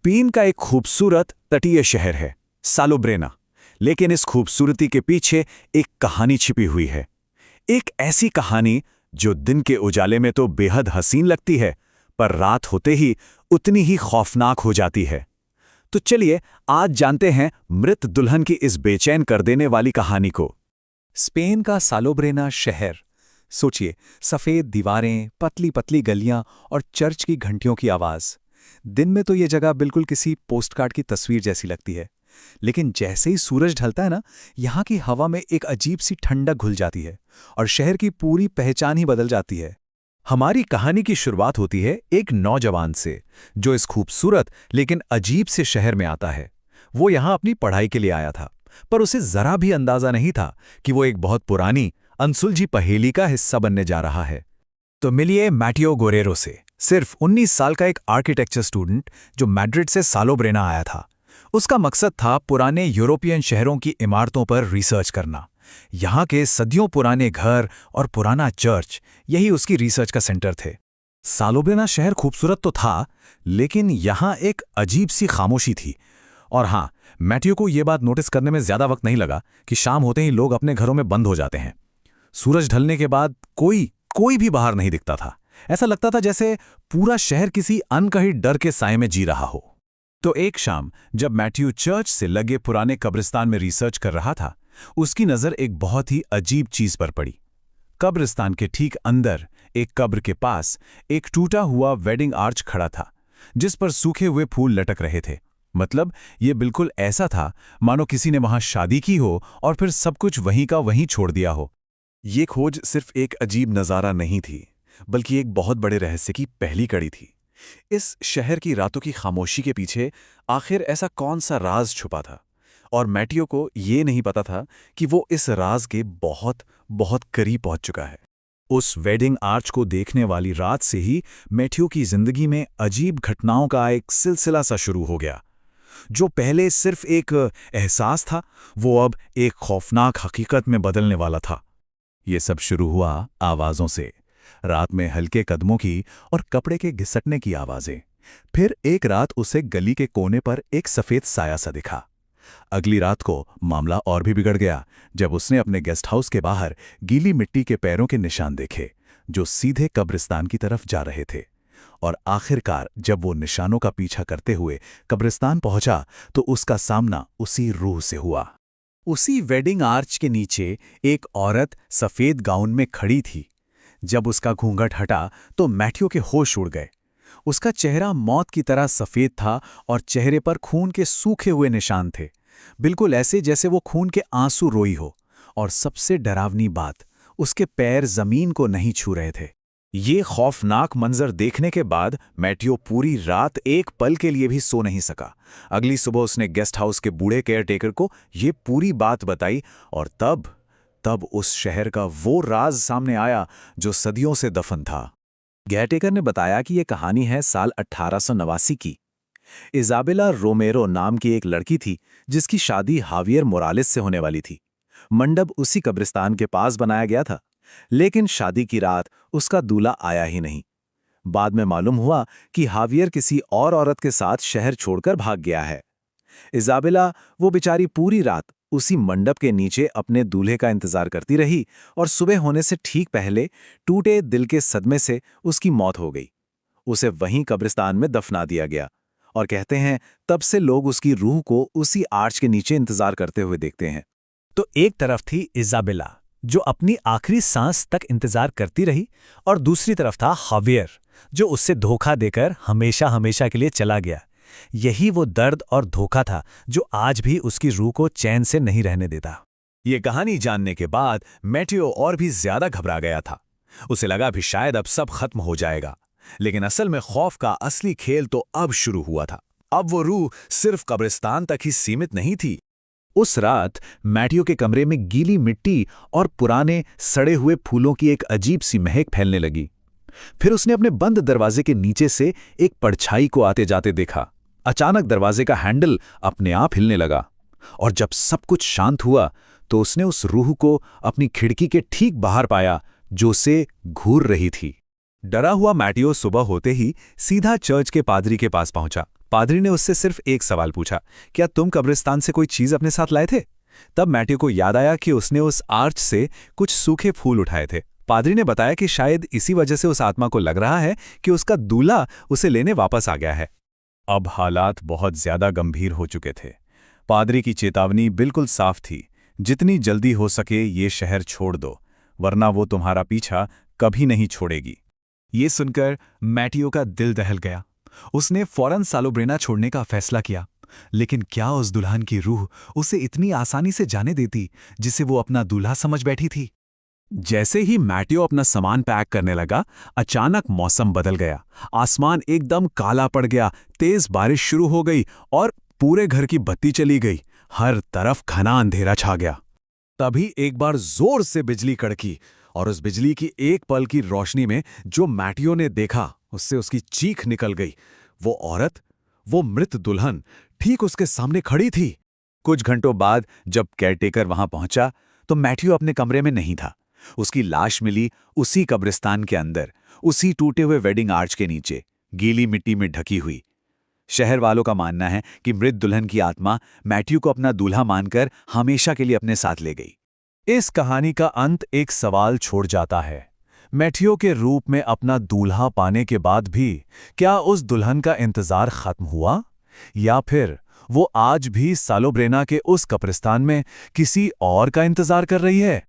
Spain का एक खूबसूरत तटीय शहर है सालोब्रेना। लेकिन इस खूबसूरती के पीछे एक कहानी छिपी हुई है। एक ऐसी कहानी जो दिन के उजाले में तो बेहद हसीन लगती है, पर रात होते ही उतनी ही खौफनाक हो जाती है। तो चलिए आज जानते हैं मृत दुल्हन की इस बेचैन कर देने वाली कहानी को। स्पेन का सालोब्रेना शहर। सोचिए, सफेद दीवारें, पतली पतली गलियां और चर्च की घंटियों की आवाज। दिन में तो ये जगह बिल्कुल किसी पोस्टकार्ड की तस्वीर जैसी लगती है, लेकिन जैसे ही सूरज ढलता है ना, यहाँ की हवा में एक अजीब सी ठंडक घुल जाती है और शहर की पूरी पहचान ही बदल जाती है। हमारी कहानी की शुरुआत होती है एक नौजवान से, जो इस खूबसूरत लेकिन अजीब से शहर में आता है। वो यहाँ अपनी पढ़ाई के लिए आया था, पर उसे जरा भी अंदाजा नहीं था कि वो एक बहुत पुरानी अनसुलझी पहेली का हिस्सा बनने जा रहा है। तो मिलिए मैटियो गोरेरो से, सिर्फ 19 साल का एक आर्किटेक्चर स्टूडेंट जो मैड्रिड से सालोब्रेना आया था। उसका मकसद था पुराने यूरोपियन शहरों की इमारतों पर रिसर्च करना। यहाँ के सदियों पुराने घर और पुराना चर्च, यही उसकी रिसर्च का सेंटर थे। सालोब्रेना शहर खूबसूरत तो था, लेकिन यहाँ एक अजीब सी खामोशी थी। और हाँ, मैटियो को यह बात नोटिस करने में ज्यादा वक्त नहीं लगा कि शाम होते ही लोग अपने घरों में बंद हो जाते हैं। सूरज ढलने के बाद कोई भी बाहर नहीं दिखता था। ऐसा लगता था जैसे पूरा शहर किसी अनकही डर के साए में जी रहा हो। तो एक शाम जब मैथ्यू चर्च से लगे पुराने कब्रिस्तान में रिसर्च कर रहा था, उसकी नज़र एक बहुत ही अजीब चीज पर पड़ी। कब्रिस्तान के ठीक अंदर एक कब्र के पास एक टूटा हुआ वेडिंग आर्च खड़ा था, जिस पर सूखे हुए फूल लटक रहे थे। मतलब ये बिल्कुल ऐसा था मानो किसी ने वहां शादी की हो और फिर सब कुछ वहीं का वहीं छोड़ दिया हो। ये खोज सिर्फ एक अजीब नज़ारा नहीं थी, बल्कि एक बहुत बड़े रहस्य की पहली कड़ी थी। इस शहर की रातों की खामोशी के पीछे आखिर ऐसा कौन सा राज छुपा था, और मैटियो को ये नहीं पता था कि वो इस राज के बहुत बहुत करीब पहुंच चुका है। उस वेडिंग आर्च को देखने वाली रात से ही मैटियो की जिंदगी में अजीब घटनाओं का एक सिलसिला सा शुरू हो गया। जो पहले सिर्फ एक एहसास था, वो अब एक खौफनाक हकीकत में बदलने वाला था। ये सब शुरू हुआ आवाज़ों से, रात में हल्के कदमों की और कपड़े के घिसटने की आवाज़ें। फिर एक रात उसे गली के कोने पर एक सफ़ेद साया सा दिखा। अगली रात को मामला और भी बिगड़ गया, जब उसने अपने गेस्ट हाउस के बाहर गीली मिट्टी के पैरों के निशान देखे, जो सीधे कब्रिस्तान की तरफ जा रहे थे। और आखिरकार जब वो निशानों का पीछा करते हुए कब्रिस्तान पहुंचा, तो उसका सामना उसी रूह से हुआ। उसी वेडिंग आर्च के नीचे एक औरत सफेद गाउन में खड़ी थी। जब उसका घूंघट हटा तो मैटियो के होश उड़ गए। उसका चेहरा मौत की तरह सफेद था और चेहरे पर खून के सूखे हुए निशान थे, बिल्कुल ऐसे जैसे वो खून के आंसू रोई हो। और सबसे डरावनी बात, उसके पैर जमीन को नहीं छू रहे थे। ये खौफनाक मंजर देखने के बाद मैटियो पूरी रात एक पल के लिए भी सो नहीं सका। अगली सुबह उसने गेस्ट हाउस के बूढ़े केयरटेकर को ये पूरी बात बताई, और तब उस शहर का वो राज सामने आया जो सदियों से दफन था। केयरटेकर ने बताया कि यह कहानी है साल 1889 की। इजाबेला रोमेरो नाम की एक लड़की थी, जिसकी शादी हावियर मोरालेस से होने वाली थी। मंडप उसी कब्रिस्तान के पास बनाया गया था, लेकिन शादी की रात उसका दूल्हा आया ही नहीं। बाद में मालूम हुआ कि हावियर किसी और औरत के साथ शहर छोड़कर भाग गया है। इजाबेला वो बेचारी पूरी रात उसी मंडप के नीचे अपने दूल्हे का इंतजार करती रही, और सुबह होने से ठीक पहले टूटे दिल के सदमे से उसकी मौत हो गई। उसे वहीं कब्रिस्तान में दफना दिया गया, और कहते हैं तब से लोग उसकी रूह को उसी आर्च के नीचे इंतजार करते हुए देखते हैं। तो एक तरफ थी इजाबेला, जो अपनी आखिरी सांस तक इंतजार करती रही, और दूसरी तरफ था हावियर, जो उससे धोखा देकर हमेशा हमेशा के लिए चला गया। यही वो दर्द और धोखा था जो आज भी उसकी रूह को चैन से नहीं रहने देता। ये कहानी जानने के बाद मैटियो और भी ज्यादा घबरा गया था। उसे लगा भी शायद अब सब खत्म हो जाएगा, लेकिन असल में खौफ का असली खेल तो अब शुरू हुआ था। अब वो रूह सिर्फ कब्रिस्तान तक ही सीमित नहीं थी। उस रात मैटियो के कमरे में गीली मिट्टी और पुराने सड़े हुए फूलों की एक अजीब सी महक फैलने लगी। फिर उसने अपने बंद दरवाजे के नीचे से एक परछाई को आते जाते देखा। अचानक दरवाजे का हैंडल अपने आप हिलने लगा, और जब सब कुछ शांत हुआ तो उसने उस रूह को अपनी खिड़की के ठीक बाहर पाया, जो उसे घूर रही थी। डरा हुआ मैटियो सुबह होते ही सीधा चर्च के पादरी के पास पहुंचा। पादरी ने उससे सिर्फ एक सवाल पूछा, क्या तुम कब्रिस्तान से कोई चीज अपने साथ लाए थे? तब मैथ्यू को याद आया कि उसने उस आर्च से कुछ सूखे फूल उठाए थे। पादरी ने बताया कि शायद इसी वजह से उस आत्मा को लग रहा है कि उसका दूल्हा उसे लेने वापस आ गया है। अब हालात बहुत ज्यादा गंभीर हो चुके थे। पादरी की चेतावनी बिल्कुल साफ थी, जितनी जल्दी हो सके ये शहर छोड़ दो, वरना वो तुम्हारा पीछा कभी नहीं छोड़ेगी। ये सुनकर मैथ्यू का दिल दहल गया। उसने फौरन सालोब्रेना छोड़ने का फैसला किया। लेकिन क्या उस दुल्हन की रूह उसे इतनी आसानी से जाने देती, जिसे वो अपना दूल्हा समझ बैठी थी? जैसे ही मैथ्यू अपना सामान पैक करने लगा, अचानक मौसम बदल गया। आसमान एकदम काला पड़ गया, तेज बारिश शुरू हो गई और पूरे घर की बत्ती चली गई। हर तरफ घना अंधेरा छा गया। तभी एक बार जोर से बिजली कड़की और उस बिजली की एक पल की रोशनी में जो मैथ्यू ने देखा, उससे उसकी चीख निकल गई। वो औरत, वो मृत दुल्हन ठीक उसके सामने खड़ी थी। कुछ घंटों बाद जब केयरटेकर वहां पहुंचा तो मैथ्यू अपने कमरे में नहीं था। उसकी लाश मिली उसी कब्रिस्तान के अंदर, उसी टूटे हुए वेडिंग आर्च के नीचे, गीली मिट्टी में ढकी हुई। शहर वालों का मानना है कि मृत दुल्हन की आत्मा मैथ्यू को अपना दूल्हा मानकर हमेशा के लिए अपने साथ ले गई। इस कहानी का अंत एक सवाल छोड़ जाता है। मैथ्यू के रूप में अपना दूल्हा पाने के बाद भी क्या उस दुल्हन का इंतजार खत्म हुआ, या फिर वो आज भी सालोब्रेना के उस कब्रिस्तान में किसी और का इंतजार कर रही है?